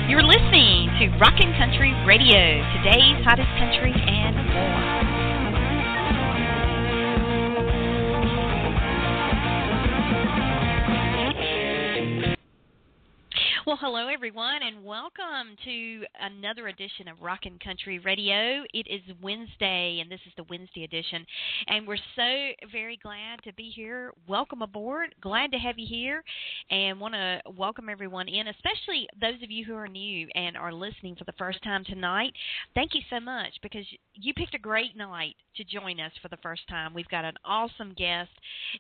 You're listening to Rockin' Country Radio, today's hottest country and more. Well, hello, everyone, and welcome to another edition of Rockin' Country Radio. It is Wednesday, and this is the Wednesday edition, and we're so very glad to be here. Welcome aboard. Glad to have you here, and want to welcome everyone in, especially those of you who are new and are listening for the first time tonight. Thank you so much, because you picked a great night to join us for the first time. We've got an awesome guest,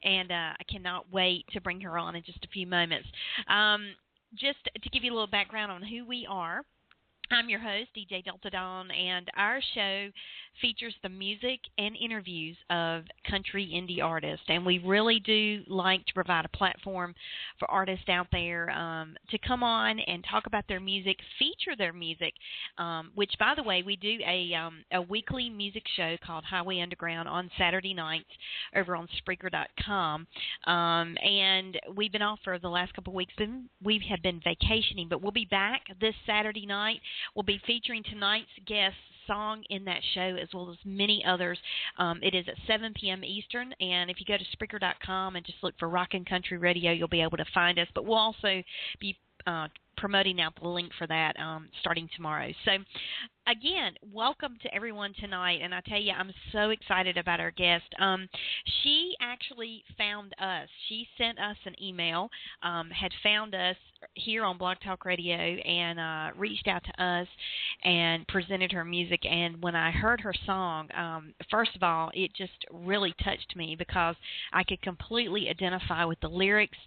and I cannot wait to bring her on in just a few moments. Just to give you a little background on who we are, I'm your host, DJ Delta Dawn, and our show features the music and interviews of country indie artists. And we really do like to provide a platform for artists out there to come on and talk about their music, feature their music, which, by the way, we do a weekly music show called Highway Underground on Saturday nights over on Spreaker.com. And we've been off for the last couple of weeks. We have been vacationing, but we'll be back this Saturday night. We'll be featuring tonight's guest song in that show, as well as many others. It is at 7 p.m. Eastern, and if you go to Spreaker.com and just look for Rockin' Country Radio, you'll be able to find us. But we'll also be promoting out the link for that starting tomorrow. So, again, welcome to everyone tonight, and I tell you, I'm so excited about our guest. She actually found us. She sent us an email, had found us here on Blog Talk Radio, and reached out to us and presented her music. And when I heard her song, first of all, it just really touched me because I could completely identify with the lyrics,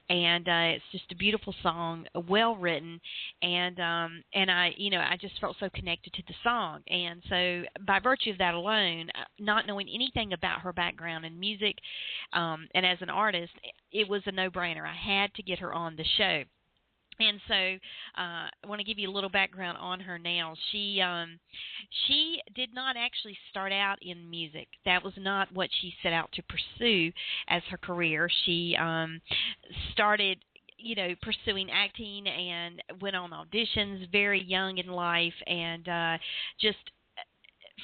and it's just a beautiful song, well written, and I just felt so connected to the song. And so by virtue of that alone, not knowing anything about her background in music and as an artist, it was a no-brainer. I had to get her on the show. And so I want to give you a little background on her now. She did not actually start out in music. That was not what she set out to pursue as her career. She started pursuing acting and went on auditions very young in life, and just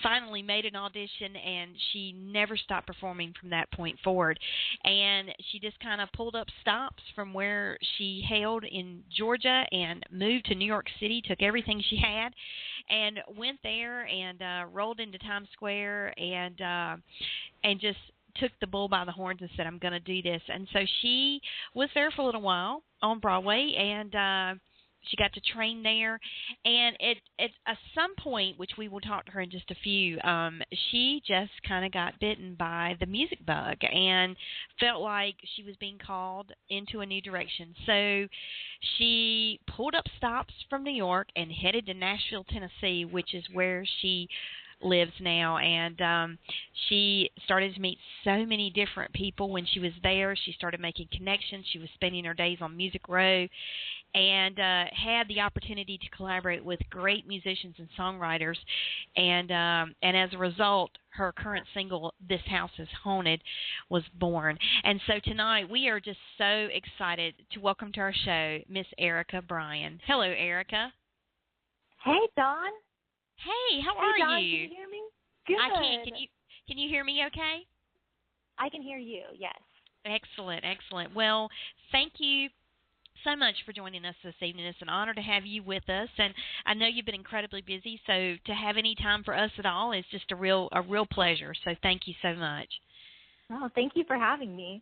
finally made an audition, and she never stopped performing from that point forward. And she just kind of pulled up stops from where she hailed in Georgia and moved to New York City, took everything she had, and went there and rolled into Times Square and just took the bull by the horns and said, I'm going to do this. And so she was there for a little while on Broadway, and she got to train there. And at some point, which we will talk to her in just a few, she just kind of got bitten by the music bug and felt like she was being called into a new direction. So she pulled up stops from New York and headed to Nashville, Tennessee, which is where she lives now, and she started to meet so many different people when she was there. She started making connections. She was spending her days on Music Row, and had the opportunity to collaborate with great musicians and songwriters, and as a result, her current single, This House is Haunted, was born. And so tonight we are just so excited to welcome to our show Miss Erica Bryan. Hello, Erica. Hey, Dawn. Hey, how are Dawn, you? Can you hear me? Good. I can. Can you hear me okay? I can hear you, yes. Excellent, excellent. Well, thank you so much for joining us this evening. It's an honor to have you with us, and I know you've been incredibly busy, so to have any time for us at all is just a real pleasure. So thank you so much. Oh, thank you for having me.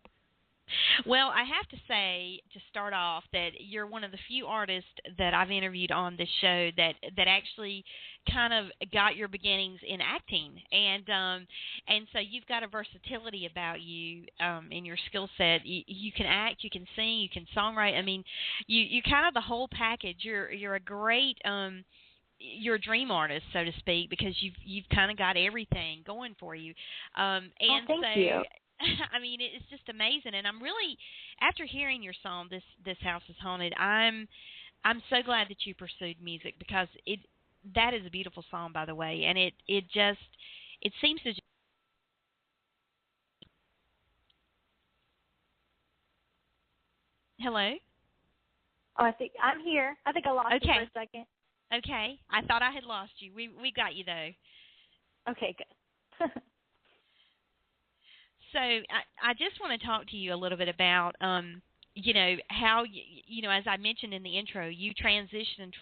Well, I have to say, to start off, that you're one of the few artists that I've interviewed on this show that actually kind of got your beginnings in acting, and so you've got a versatility about you in your skill set. You can act, you can sing, you can songwrite. I mean, you kind of the whole package. You're a great you're a dream artist, so to speak, because you've kind of got everything going for you. And thank you. I mean, it's just amazing, and I'm really, after hearing your song, This House is Haunted, I'm so glad that you pursued music, because that is a beautiful song, by the way, and it seems to. Hello. Oh, I think I'm here. I think I lost you for a second. Okay. I thought I had lost you. We got you, though. Okay, good. So I just want to talk to you a little bit about, how, as I mentioned in the intro, you transitioned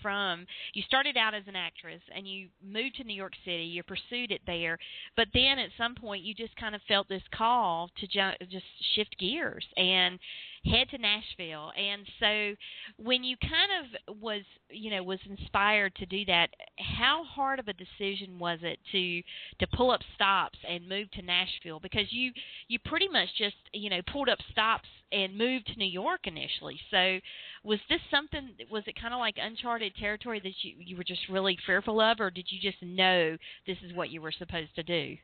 you started out as an actress and you moved to New York City, you pursued it there, but then at some point you just kind of felt this call to just shift gears and head to Nashville. And so when you kind of was inspired to do that, how hard of a decision was it to pull up stops and move to Nashville? Because you pretty much just, pulled up stops and moved to New York initially. So was it kind of like uncharted territory that you were just really fearful of, or did you just know this is what you were supposed to do?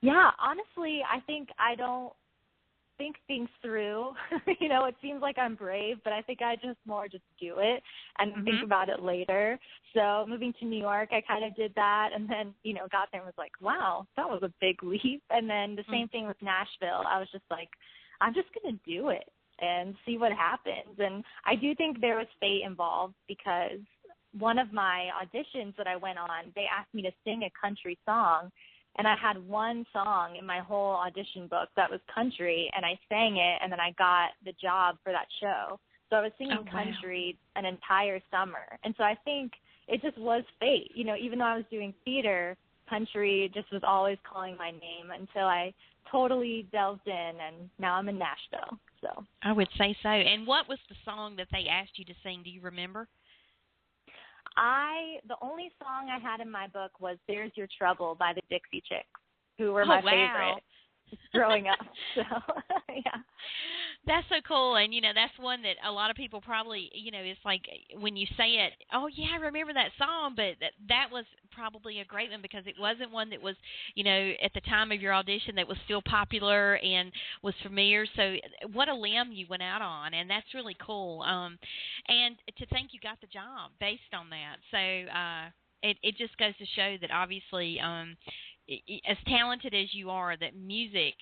Yeah, honestly, I think I don't think things through. It seems like I'm brave, but I think I just do it and think about it later. So moving to New York, I kind of did that, and then, got there and was like, wow, that was a big leap. And then the same thing with Nashville. I was just like, I'm just going to do it and see what happens. And I do think there was fate involved, because one of my auditions that I went on, they asked me to sing a country song. And I had one song in my whole audition book that was country, and I sang it, and then I got the job for that show. So I was singing country an entire summer. And so I think it just was fate. Even though I was doing theater, country just was always calling my name until I totally delved in, and now I'm in Nashville. So I would say so. And what was the song that they asked you to sing? Do you remember? The only song I had in my book was "There's Your Trouble" by the Dixie Chicks, who were my favorite growing up. So, yeah. That's so cool. And, that's one that a lot of people probably, it's like when you say it, oh, yeah, I remember that song, but that was probably a great one because it wasn't one that was, at the time of your audition that was still popular and was familiar. So what a limb you went out on, and that's really cool. And to think you got the job based on that. So it just goes to show that obviously as talented as you are, that music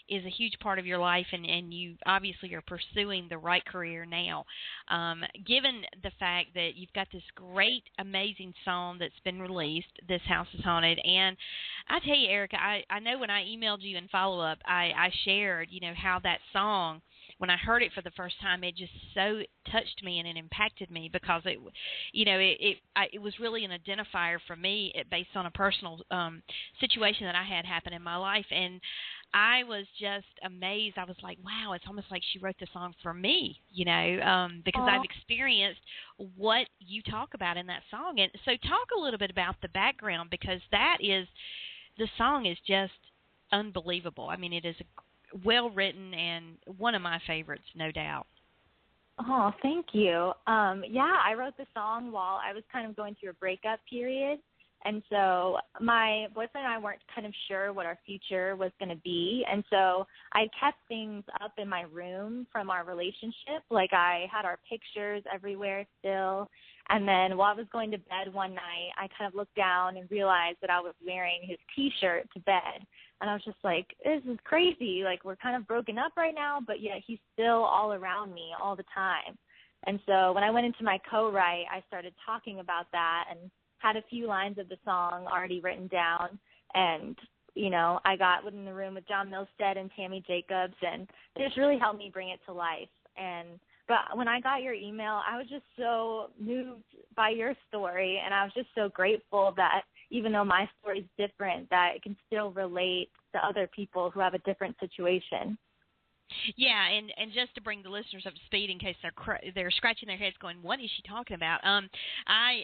is a huge part of your life, and you obviously are pursuing the right career now. Given the fact that you've got this great, amazing song that's been released, This House is Haunted, and I tell you, Erica, I know when I emailed you in follow-up, I shared, how that song, when I heard it for the first time, it just so touched me and it impacted me because it was really an identifier for me based on a personal situation that I had happen in my life. And I was just amazed. I was like, wow, it's almost like she wrote the song for me, because I've experienced what you talk about in that song. And so talk a little bit about the background, because the song is just unbelievable. I mean, it is well written and one of my favorites, no doubt. Oh, thank you. I wrote the song while I was kind of going through a breakup period. And so my boyfriend and I weren't kind of sure what our future was going to be. And so I kept things up in my room from our relationship. Like I had our pictures everywhere still. And then while I was going to bed one night, I kind of looked down and realized that I was wearing his T-shirt to bed. And I was just like, this is crazy. Like, we're kind of broken up right now, but yet he's still all around me all the time. And so when I went into my co-write, I started talking about that and had a few lines of the song already written down. And, I got in the room with John Milstead and Tammy Jacobs, and it just really helped me bring it to life. But when I got your email, I was just so moved by your story, and I was just so grateful that even though my story is different, that it can still relate to other people who have a different situation. Yeah, and just to bring the listeners up to speed in case they're scratching their heads going, what is she talking about? I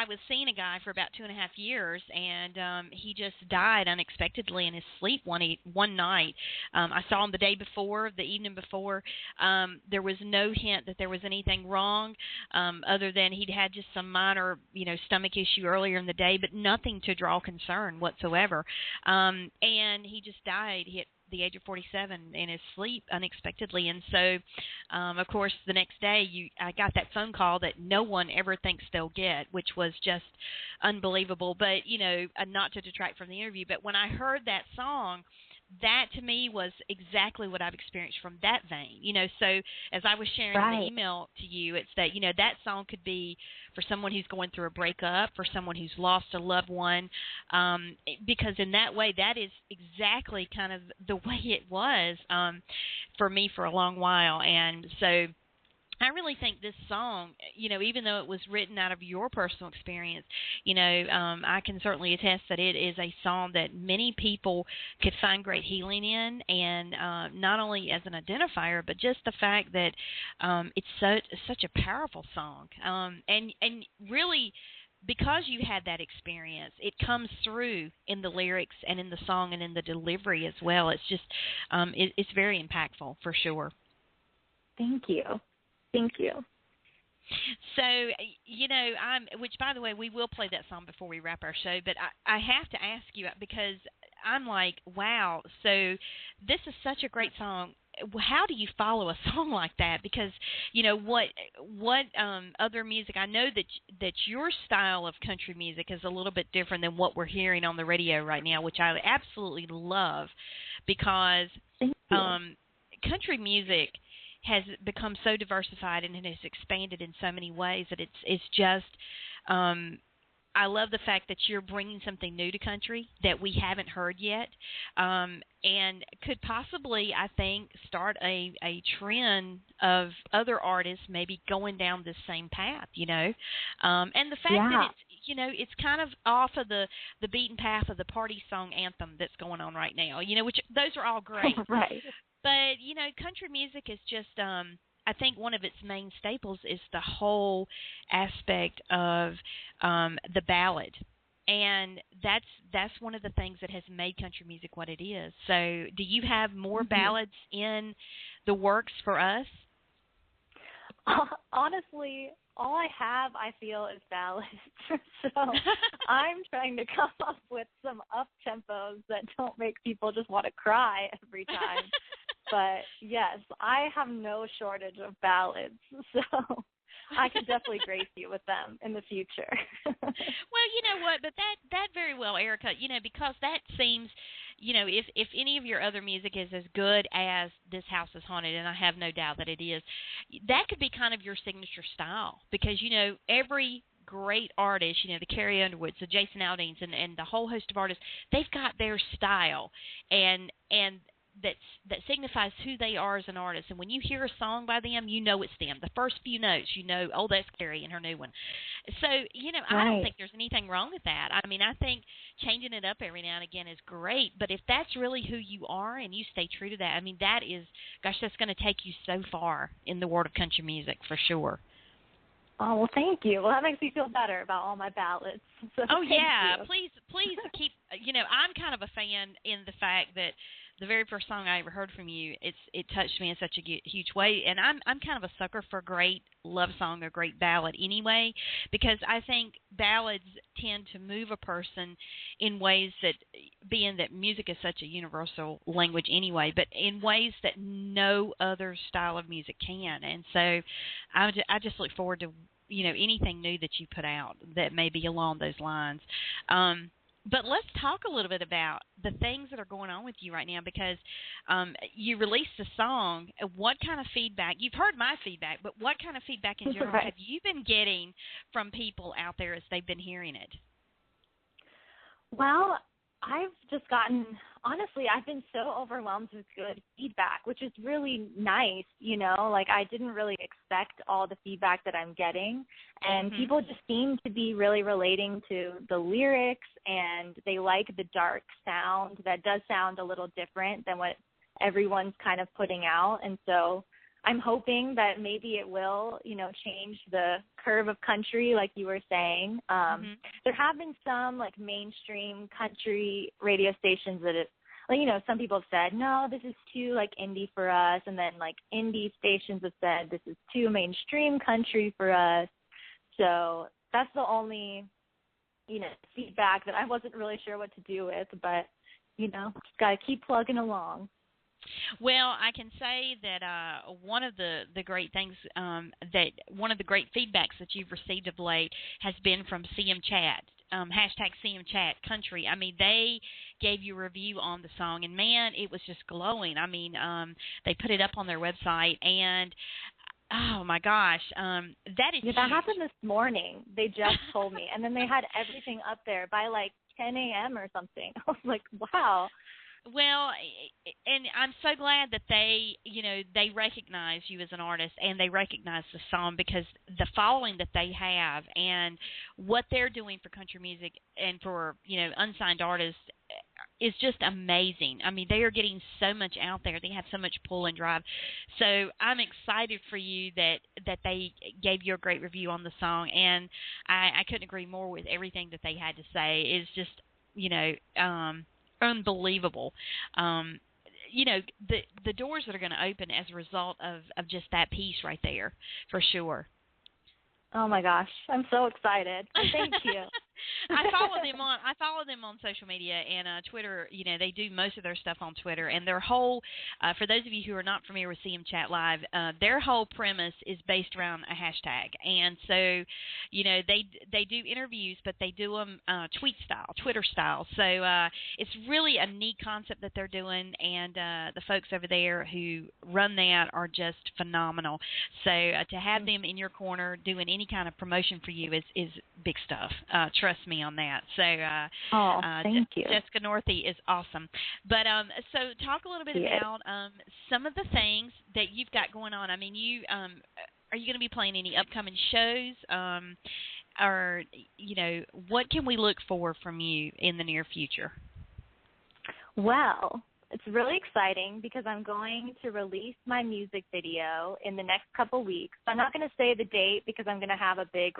was seeing a guy for about 2.5 years, and he just died unexpectedly in his sleep one night. I saw him the evening before. There was no hint that there was anything wrong, other than he'd had just some minor, stomach issue earlier in the day, but nothing to draw concern whatsoever. And he just died. He the age of 47 in his sleep unexpectedly. And so, of course, the next day I got that phone call that no one ever thinks they'll get, which was just unbelievable. But, not to detract from the interview, but when I heard that song, that to me was exactly what I've experienced from that vein. So as I was sharing in Right. the email to you, it's that, that song could be for someone who's going through a breakup, for someone who's lost a loved one, because in that way, that is exactly kind of the way it was for me for a long while. And so I really think this song, even though it was written out of your personal experience, I can certainly attest that it is a song that many people could find great healing in, and not only as an identifier, but just the fact that it's such a powerful song, and really, because you had that experience, it comes through in the lyrics and in the song and in the delivery as well. It's just, it's very impactful for sure. Thank you. Thank you. So, which, by the way, we will play that song before we wrap our show, but I have to ask you, because I'm like, wow, so this is such a great song. How do you follow a song like that? Because, what other music, I know that your style of country music is a little bit different than what we're hearing on the radio right now, which I absolutely love, because country music has become so diversified and it has expanded in so many ways that it's just I love the fact that you're bringing something new to country that we haven't heard yet, and could possibly, I think, start a trend of other artists maybe going down this same path, and the fact that it's kind of off of the beaten path of the party song anthem that's going on right now, which those are all great. Right. But, country music is just, I think one of its main staples is the whole aspect of the ballad. And that's one of the things that has made country music what it is. So do you have more ballads in the works for us? Honestly, all I have, I feel, is ballads. So I'm trying to come up with some up-tempos that don't make people just want to cry every time. But, yes, I have no shortage of ballads, so I could definitely grace you with them in the future. Well, you know what, but that very well, Erica, because that seems, if any of your other music is as good as This House is Haunted, and I have no doubt that it is, that could be kind of your signature style, because, every great artist, the Carrie Underwoods, the Jason Aldeans, and the whole host of artists, they've got their style, and that signifies who they are as an artist. And when you hear a song by them, it's them. The first few notes, oh, that's Carrie and her new one. So, I don't think there's anything wrong with that. I mean, I think changing it up every now and again is great. But if that's really who you are and you stay true to that, I mean, that is, gosh, that's going to take you so far in the world of country music for sure. Oh, well, thank you. Well, that makes me feel better about all my ballads. So yeah. You. Please keep, I'm kind of a fan in the fact that the very first song I ever heard from you, it touched me in such a huge way. And I'm kind of a sucker for a great love song, a great ballad anyway, because I think ballads tend to move a person in ways that, being that music is such a universal language anyway, but in ways that no other style of music can. And so I just look forward to, anything new that you put out that may be along those lines. But let's talk a little bit about the things that are going on with you right now, because you released a song. What kind of feedback? You've heard my feedback, but what kind of feedback in general have you been getting from people out there as they've been hearing it? Well, I've just gotten, honestly, I've been so overwhelmed with good feedback, which is really nice, like I didn't really expect all the feedback that I'm getting, and people just seem to be really relating to the lyrics, and they like the dark sound that does sound a little different than what everyone's kind of putting out, and so I'm hoping that maybe it will, change the curve of country, like you were saying. There have been some, like, mainstream country radio stations that some people have said, no, this is too, like, indie for us. And then, like, indie stations have said, this is too mainstream country for us. So that's the only, feedback that I wasn't really sure what to do with. But, just got to keep plugging along. Well, I can say that one of the great things one of the great feedbacks that you've received of late has been from CM Chad. hashtag CM Chat Country. I mean, they gave you a review on the song, and man, it was just glowing. I mean, they put it up on their website, and oh my gosh, that is yeah, huge. that happened this morning. They just told me, and then they had everything up there by like 10 a.m. or something. I was like, wow. Well, and I'm so glad that they, they recognize you as an artist and they recognize the song, because the following that they have and what they're doing for country music and for, unsigned artists is just amazing. I mean, they are getting so much out there. They have so much pull and drive. So I'm excited for you that they gave you a great review on the song, and I couldn't agree more with everything that they had to say. It's just, unbelievable. The doors that are going to open as a result of just that piece right there, for sure. Oh my gosh, I'm so excited. Thank you. I follow them on social media and Twitter. They do most of their stuff on Twitter, and their whole for those of you who are not familiar with CM Chat Live, their whole premise is based around a hashtag. And so, they do interviews, but they do them Twitter style. So it's really a neat concept that they're doing, and the folks over there who run that are just phenomenal. So to have them in your corner doing any kind of promotion for you is big stuff. Trust me on that. So, thank you. Jessica Northey is awesome. But so talk a little bit about some of the things that you've got going on. I mean, are you going to be playing any upcoming shows? Or what can we look for from you in the near future? Well, it's really exciting because I'm going to release my music video in the next couple weeks. I'm not going to say the date because I'm going to have a big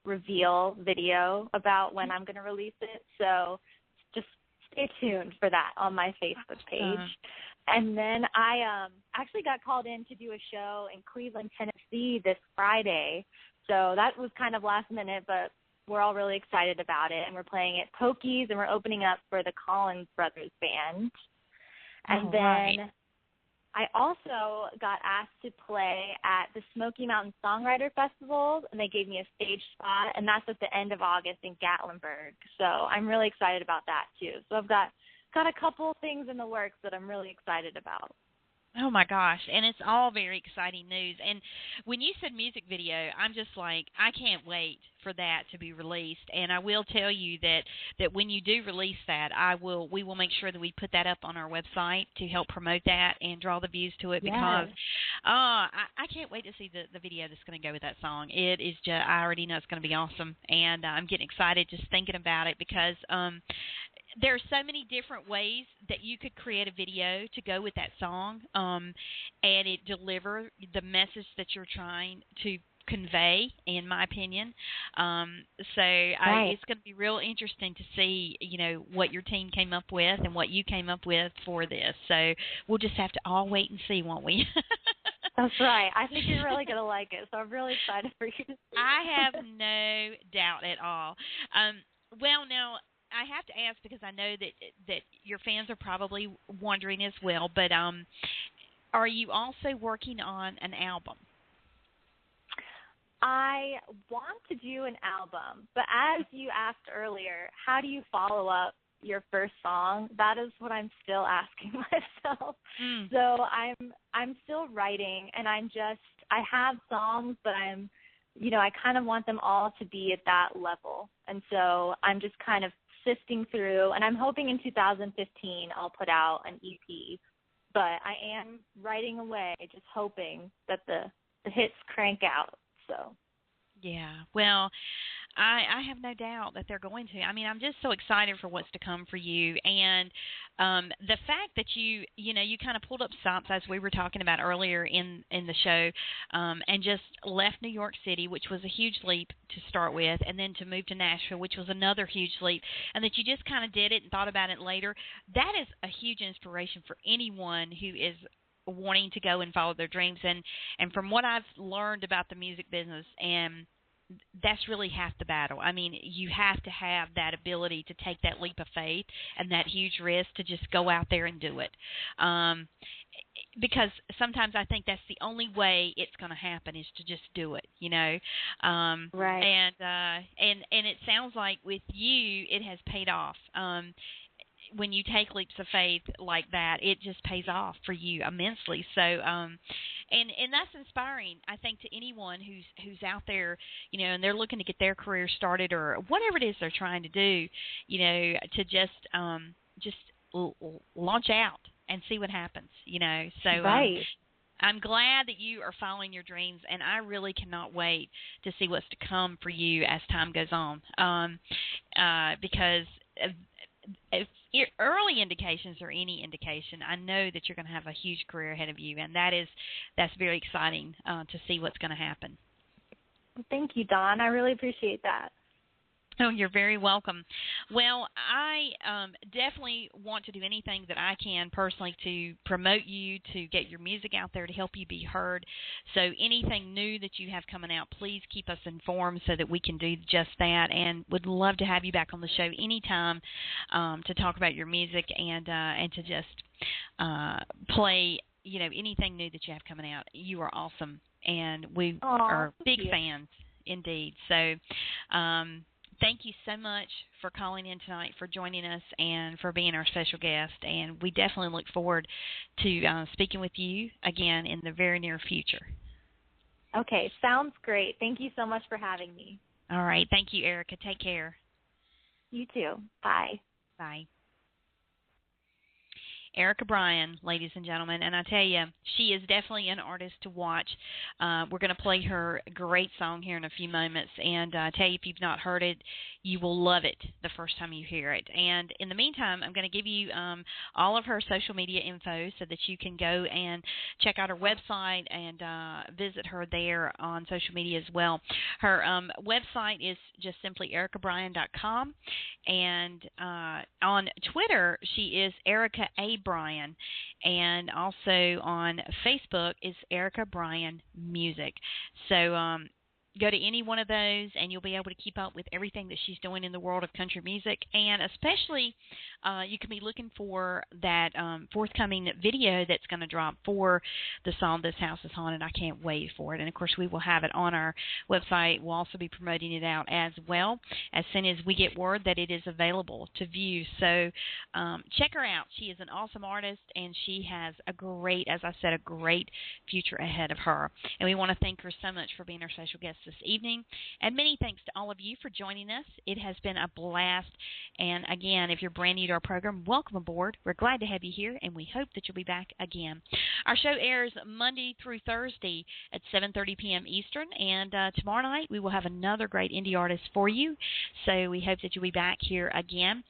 reveal video about when I'm going to release it. So just stay tuned for that on my Facebook page. And then I actually got called in to do a show in Cleveland, Tennessee this Friday. So that was kind of last minute, but we're all really excited about it. And we're playing at Pokey's, and we're opening up for the Collins Brothers Band. And then I also got asked to play at the Smoky Mountain Songwriter Festival, and they gave me a stage spot, and that's at the end of August in Gatlinburg. So I'm really excited about that too. So I've got a couple things in the works that I'm really excited about. Oh my gosh, and it's all very exciting news. And when you said music video, I'm just like, I can't wait for that to be released. And I will tell you that when you do release that, we will make sure that we put that up on our website to help promote that and draw the views to it, because I can't wait to see the video that's going to go with that song. It is just, I already know it's going to be awesome, and I'm getting excited just thinking about it, because there are so many different ways that you could create a video to go with that song, and it deliver the message that you're trying to convey, in my opinion. It's going to be real interesting to see, what your team came up with and what you came up with for this. So we'll just have to all wait and see, won't we? That's right. I think you're really going to like it, so I'm really excited for you to see. I have no doubt at all. Well, now, I have to ask, because I know that your fans are probably wondering as well, but are you also working on an album? I want to do an album, but as you asked earlier, how do you follow up your first song? That is what I'm still asking myself. So I'm still writing, and I have songs, but I kind of want them all to be at that level. And so I'm just kind of sifting through, and I'm hoping in 2015 I'll put out an EP. But I am writing away, just hoping that the hits crank out. So yeah, well, I have no doubt that they're going to. I mean, I'm just so excited for what's to come for you, and the fact that you kind of pulled up stops, as we were talking about earlier in the show, and just left New York City, which was a huge leap to start with, and then to move to Nashville, which was another huge leap, and that you just kind of did it and thought about it later. That is a huge inspiration for anyone who is wanting to go and follow their dreams. And from what I've learned about the music business, and that's really half the battle. I mean, you have to have that ability to take that leap of faith and that huge risk to just go out there and do it. because sometimes I think that's the only way it's going to happen is to just do it, you know. Right. And it sounds like with you, it has paid off. When you take leaps of faith like that, it just pays off for you immensely. So, and that's inspiring, I think, to anyone who's out there, you know, and they're looking to get their career started or whatever it is they're trying to do, you know, to just launch out and see what happens, you know. So, right. I'm glad that you are following your dreams, and I really cannot wait to see what's to come for you as time goes on, because if early indications or any indication, I know that you're going to have a huge career ahead of you, and that's very exciting to see what's going to happen. Thank you, Dawn. I really appreciate that. Oh, you're very welcome. Well, I definitely want to do anything that I can personally to promote you, to get your music out there, to help you be heard. So anything new that you have coming out, please keep us informed so that we can do just that, and would love to have you back on the show anytime to talk about your music and to just play, you know, anything new that you have coming out. You are awesome, and we are big fans indeed. So thank you so much for calling in tonight, for joining us, and for being our special guest. And we definitely look forward to speaking with you again in the very near future. Okay, sounds great. Thank you so much for having me. All right. Thank you, Erica. Take care. You too. Bye. Bye. Erica Bryan, ladies and gentlemen, and I tell you, she is definitely an artist to watch. We're going to play her great song here in a few moments, and I tell you, if you've not heard it, you will love it the first time you hear it. And in the meantime, I'm going to give you all of her social media info so that you can go and check out her website and visit her there on social media as well. Her website is just simply ericabryan.com, and on Twitter, she is Erica A. Bryan, and also on Facebook is Erica Bryan Music. So go to any one of those, and you'll be able to keep up with everything that she's doing in the world of country music. And especially, you can be looking for that forthcoming video that's going to drop for the song "This House Is Haunted." I can't wait for it. And, of course, we will have it on our website. We'll also be promoting it out as well as soon as we get word that it is available to view. So check her out. She is an awesome artist, and she has a great, as I said, a great future ahead of her. And we want to thank her so much for being our special guest this evening. And many thanks to all of you for joining us. It has been a blast. And, again, if you're brand new to our program, welcome aboard. We're glad to have you here, and we hope that you'll be back again. Our show airs Monday through Thursday at 7:30 p.m. Eastern, and tomorrow night we will have another great indie artist for you. So we hope that you'll be back here again.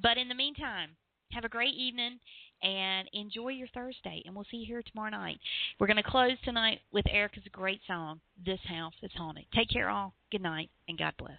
But in the meantime, have a great evening and enjoy your Thursday, and we'll see you here tomorrow night. We're going to close tonight with Erica's great song, "This House Is Haunted." Take care all. Good night, and God bless.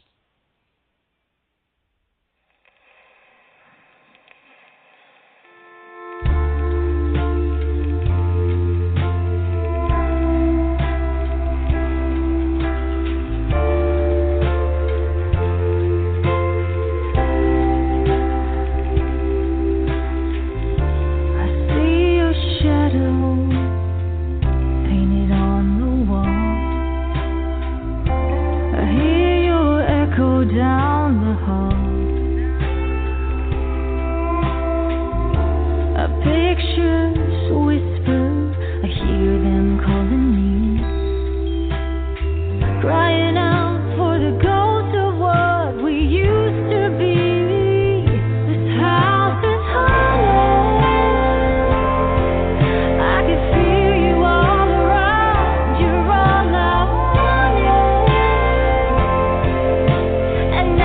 And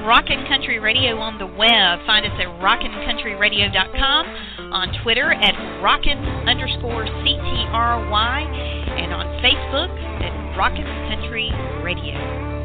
Rockin' Country Radio on the web. Find us at rockincountryradio.com, on Twitter at rockin_CTRY, and on Facebook at Rockin' Country Radio.